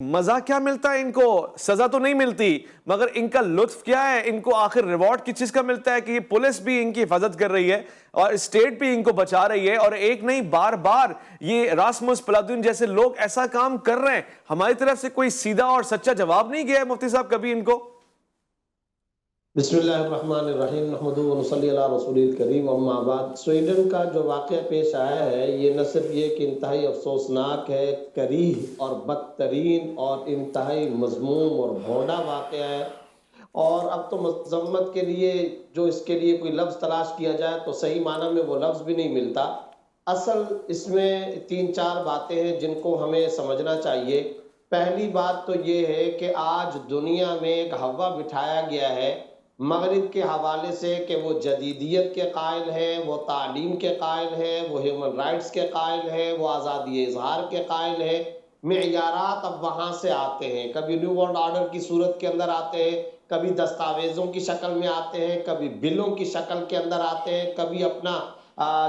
مزہ کیا ملتا ہے ان کو؟ سزا تو نہیں ملتی، مگر ان کا لطف کیا ہے؟ ان کو آخر ریوارڈ کس چیز کا ملتا ہے کہ یہ پولیس بھی ان کی حفاظت کر رہی ہے اور اسٹیٹ بھی ان کو بچا رہی ہے، اور ایک نہیں بار بار یہ راسمس پلاتون جیسے لوگ ایسا کام کر رہے ہیں۔ ہماری طرف سے کوئی سیدھا اور سچا جواب نہیں گیا ہے مفتی صاحب کبھی ان کو؟ بسم اللہ الرحمن الرحیم نحمدہ و نصلی علی رسول الکریم اما بعد۔ سویڈن کا جو واقعہ پیش آیا ہے یہ نہ صرف یہ کہ انتہائی افسوسناک ہے، کریہ اور بدترین اور انتہائی مذموم اور بھونڈا واقعہ ہے، اور اب تو مذمت کے لیے جو اس کے لیے کوئی لفظ تلاش کیا جائے تو صحیح معنی میں وہ لفظ بھی نہیں ملتا۔ اصل اس میں 3-4 باتیں ہیں جن کو ہمیں سمجھنا چاہیے۔ پہلی بات تو یہ ہے کہ آج دنیا میں ایک ہوا بٹھایا گیا ہے مغرب کے حوالے سے کہ وہ جدیدیت کے قائل ہیں، وہ تعلیم کے قائل ہیں، وہ ہیومن رائٹس کے قائل ہیں، وہ آزادی اظہار کے قائل ہیں۔ معیارات اب وہاں سے آتے ہیں، کبھی نیو ورلڈ آرڈر کی صورت کے اندر آتے ہیں، کبھی دستاویزوں کی شکل میں آتے ہیں، کبھی بلوں کی شکل کے اندر آتے ہیں، کبھی اپنا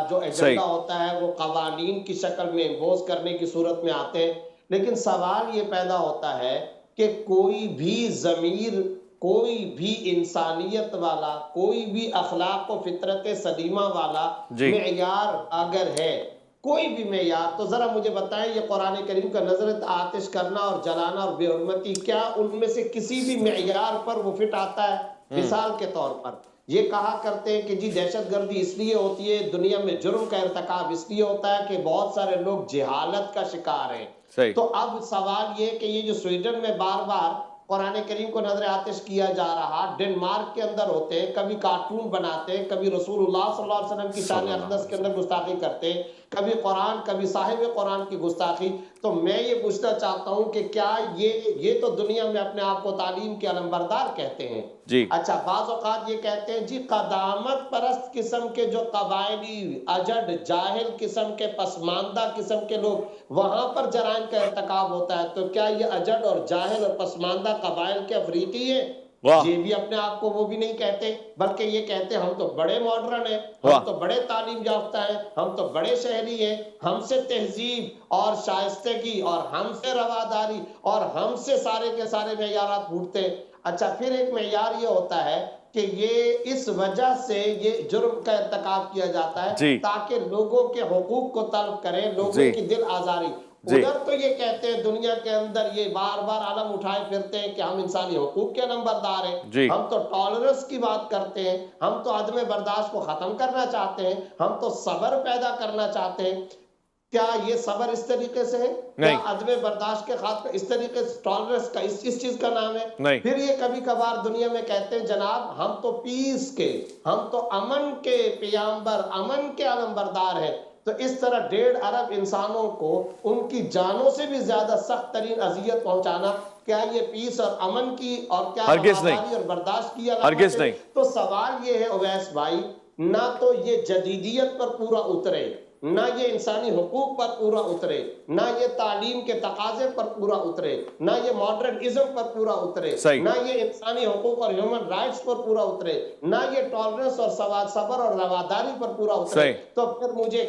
جو ایجنڈا ہوتا ہے وہ قوانین کی شکل میں امپوز کرنے کی صورت میں آتے ہیں۔ لیکن سوال یہ پیدا ہوتا ہے کہ کوئی بھی ضمیر، کوئی بھی انسانیت والا، کوئی بھی اخلاق و فطرت سلیمہ والا معیار اگر ہے، کوئی بھی معیار، تو ذرا مجھے بتائیں یہ قرآن کریم کا نظرت آتش کرنا اور جلانا اور بے حرمتی، کیا ان میں سے کسی بھی معیار پر وہ فٹ آتا ہے؟ مثال کے طور پر یہ کہا کرتے ہیں کہ جی دہشت گردی اس لیے ہوتی ہے، دنیا میں جرم کا ارتکاب اس لیے ہوتا ہے کہ بہت سارے لوگ جہالت کا شکار ہیں۔ تو اب سوال یہ کہ یہ جو سویڈن میں بار بار قرآن کریم کو نظر آتش کیا جا رہا، ڈنمارک کے اندر ہوتے ہیں، کبھی کارٹون بناتے ہیں، کبھی رسول اللہ صلی اللہ علیہ وسلم کی شان اقدس کے اندر گستاخی کرتے ہیں، کبھی قرآن، کبھی صاحب قرآن کی گستاخی۔ تو میں یہ پوچھنا چاہتا ہوں کہ کیا یہ تو دنیا میں اپنے آپ کو تعلیم کے علمبردار کہتے ہیں۔ اچھا، بعض اوقات یہ کہتے ہیں جی قدامت پرست قسم کے جو قبائلی، اجڑ، جاہل قسم کے، پسماندہ قسم کے لوگ، وہاں پر جرائم کا ارتکاب ہوتا ہے، تو کیا یہ اجڑ اور جاہل اور پسماندہ قبائل کے افریقی ہیں؟ یہ بھی اپنے آپ کو وہ بھی نہیں کہتے، بلکہ یہ کہتے ہیں ہم تو بڑے ماڈرن ہیں، ہم تو بڑے تعلیم یافتہ ہیں، ہم تو بڑے شہری ہیں، ہم سے تہذیب اور شائستگی اور ہم سے رواداری اور ہم سے سارے کے سارے معیارات پھوٹتے ہیں۔ اچھا، پھر ایک معیار یہ ہوتا ہے کہ یہ اس وجہ سے یہ جرم کا ارتکاب کیا جاتا ہے تاکہ لوگوں کے حقوق کو طلب کریں، لوگوں کی دل آزاری۔ ادھر تو یہ کہتے ہیں دنیا کے اندر یہ بار بار علم اٹھائے پھرتے ہیں کہ ہم انسانی حقوق کے علمبردار ہیں، ہم تو ٹالرنس کی بات کرتے ہیں، ہم تو عدم برداشت کو ختم کرنا چاہتے ہیں، ہم تو صبر پیدا کرنا چاہتے ہیں۔ کیا یہ صبر اس طریقے سے ہے؟ کیا عدم برداشت کے خاطر اس طریقے سے ٹالرنس کا اس چیز کا نام ہے؟ پھر یہ کبھی کبھار دنیا میں کہتے ہیں جناب ہم تو پیس کے، ہم تو امن کے پیامبر، امن کے علمبردار ہیں۔ تو اس طرح 1.5 ارب انسانوں کو ان کی جانوں سے بھی زیادہ سخت ترین اذیت پہنچانا، کیا یہ پیس اور امن کی اور کیا رواداری اور برداشت کی علامت ہے؟ تو سوال یہ ہے اویس بھائی، نہ تو یہ جدیدیت پر پورا اترے، نہ یہ انسانی حقوق پر پورا اترے، نہ یہ تعلیم کے تقاضے پر پورا اترے، نہ یہ ماڈرنزم پر پورا اترے، نہ یہ انسانی حقوق اور ہیومن رائٹس پر پورا اترے، نہ یہ ٹالرنس اور صبر اور رواداری پر پورا اترے، تو پھر مجھے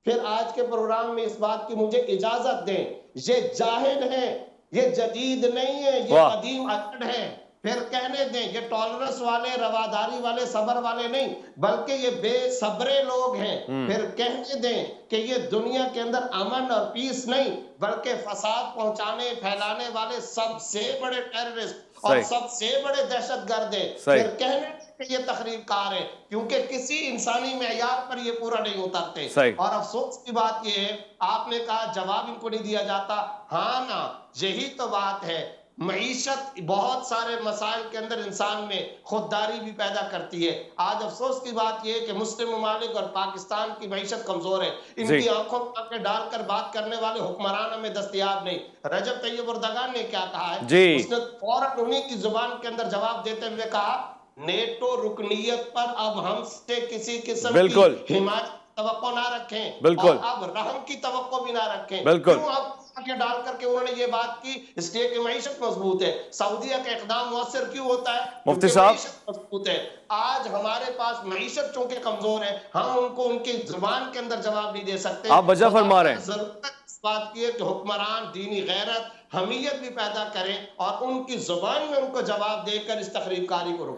پھر آج کے پروگرام میں اس بات کی مجھے اجازت دیں، یہ جاہل ہیں، یہ جدید نہیں ہے، یہ قدیم اجڑ ہیں۔ پھر کہنے دیں یہ ٹالرنس والے، رواداری والے، صبر والے نہیں، بلکہ یہ بے صبرے لوگ ہیں۔ پھر کہنے دیں کہ یہ دنیا کے اندر امن اور پیس نہیں، بلکہ فساد پہنچانے پھیلانے والے سب سے بڑے ٹیررسٹ اور سب سے بڑے دہشت گرد ہیں۔ پھر کہنے دیں کہ یہ تخریب کار ہے، کیونکہ کسی انسانی معیار پر یہ پورا نہیں اترتے۔ اور افسوس کی بات یہ ہے، آپ نے کہا جواب ان کو نہیں دیا جاتا، ہاں نا، یہی تو بات ہے۔ معیشت بہت سارے مسائل کے اندر انسان میں خودداری بھی پیدا کرتی ہے۔ آج افسوس کی بات یہ ہے کہ مسلم ممالک اور پاکستان کی معیشت کمزور ہے، ان کی آنکھوں میں آنکھیں ڈال کر بات کرنے والے حکمران ہمیں دستیاب نہیں۔ رجب طیب اردگان نے کیا کہا ہے؟ اس نے فوراً انہی کی زبان کے اندر جواب دیتے ہوئے کہا نیٹو رکنیت پر اب ہم سے کسی قسم کی حمایت توقع نہ رکھیں اور اب رحم کی توقع بھی نہ رکھیں۔ کیوں اب آنکھیں ڈال کر کے انہوں نے یہ بات کی؟ اس لیے کہ معیشت مضبوط ہے۔ سعودیہ کا اقدام مؤثر کیوں ہوتا ہے؟ مفتی کیونکہ صاحب معیشت مضبوط ہے۔ آج ہمارے پاس معیشت چونکہ کمزور ہے، ہم ان کو ان کی زبان کے اندر جواب نہیں دے سکتے۔ آپ وجہ فرما رہے ہیں۔ ضرورت اس بات کی ہے کہ حکمران دینی غیرت حمیت بھی پیدا کریں اور ان کی زبان میں ان کو جواب دے کر اس تخریب کاری کو روکیں.